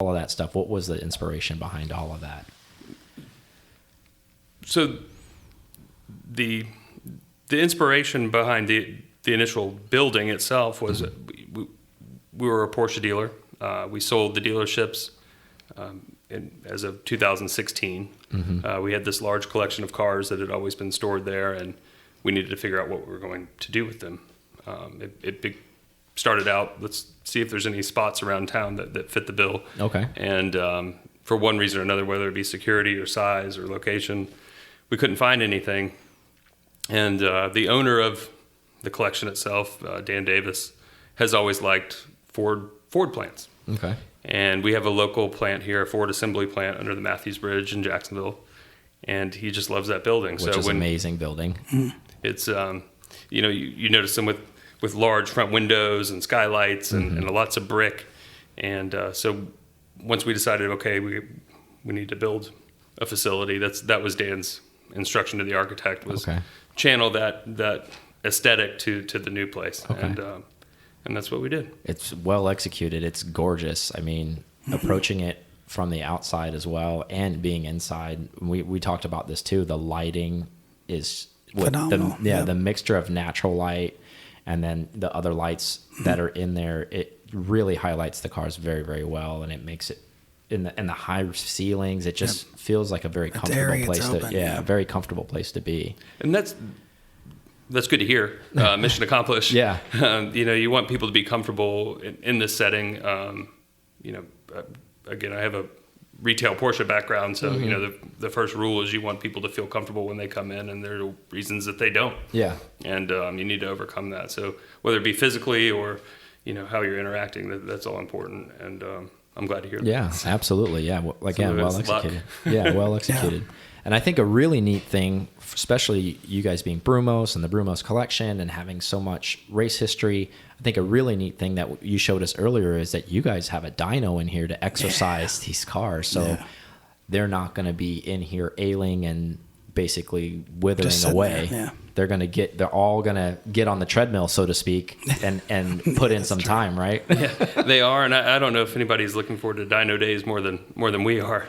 all of that stuff. What was the inspiration behind all of that? So the inspiration behind the initial building itself was we were a Porsche dealer. We sold the dealerships as of 2016. We had this large collection of cars that had always been stored there, and we needed to figure out what we were going to do with them. It started out, let's see if there's any spots around town that fit the bill. Okay. And for one reason or another, whether it be security or size or location, we couldn't find anything. And the owner of the collection itself, Dan Davis, has always liked Ford plants. Okay. And we have a local plant here, a Ford assembly plant under the Matthews Bridge in Jacksonville. And he just loves that building. Which is an amazing building. It's, you notice them with large front windows and skylights and lots of brick. And so once we decided, okay, we need to build a facility, that was Dan's instruction to the architect, was channel that aesthetic to the new place. Okay. And that's what we did. It's well executed. It's gorgeous. I mean, approaching it from the outside as well and being inside. We talked about this too. The lighting is phenomenal. The mixture of natural light and then the other lights that are in there. It really highlights the cars very, very well, and it makes it in the high ceilings. It just feels like a very comfortable place a very comfortable place to be. And that's good to hear. Mission accomplished. Yeah. You want people to be comfortable in this setting. Again, I have a retail Porsche background, so the first rule is you want people to feel comfortable when they come in, and there are reasons that they don't. Yeah. And you need to overcome that. So whether it be physically or how you're interacting, that's all important. And I'm glad to hear that. Yeah, absolutely. Yeah, well executed. Yeah, well executed. Yeah. And I think a really neat thing, especially you guys being Brumos and the Brumos Collection and having so much race history, I think a really neat thing that you showed us earlier is that you guys have a dyno in here to exercise these cars. So they're not going to be in here ailing and basically withering away. They're all going to get on the treadmill, so to speak, and put in some time, right? Yeah, they are. And I don't know if anybody's looking forward to dyno days more than we are.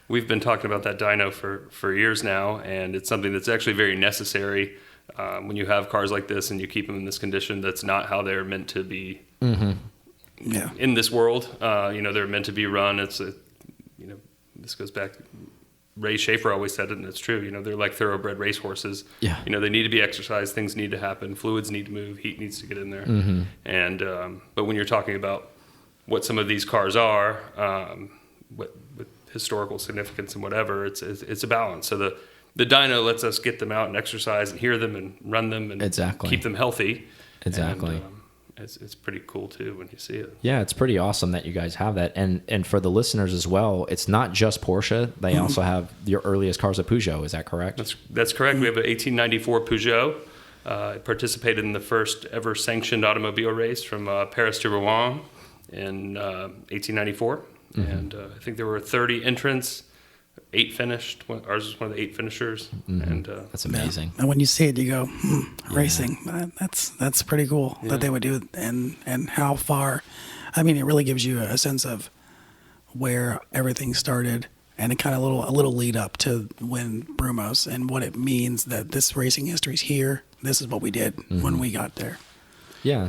We've been talking about that dyno for years now, and it's something that's actually very necessary when you have cars like this and you keep them in this condition. That's not how they're meant to be in this world. They're meant to be run. This goes back. Ray Schaefer always said it, and it's true. They're like thoroughbred racehorses. Yeah. They need to be exercised. Things need to happen. Fluids need to move. Heat needs to get in there. And but when you're talking about what some of these cars are, with historical significance and whatever, it's a balance. So the dyno lets us get them out and exercise and hear them and run them and keep them healthy. Exactly. And, it's pretty cool too when you see it. Yeah, it's pretty awesome that you guys have that. And for the listeners as well, it's not just Porsche. They also have your earliest cars at Peugeot. Is that correct? That's correct. We have an 1894 Peugeot. It participated in the first ever sanctioned automobile race from Paris to Rouen in 1894. And I think there were 30 entrants, 8 finished. Ours was one of the 8 finishers. And that's amazing. And when you see it, you go, racing. That's pretty cool that they would do it, and how far. I mean, it really gives you a sense of where everything started, and a little lead up to when Brumos and what it means that this racing history is here. This is what we did when we got there. Yeah,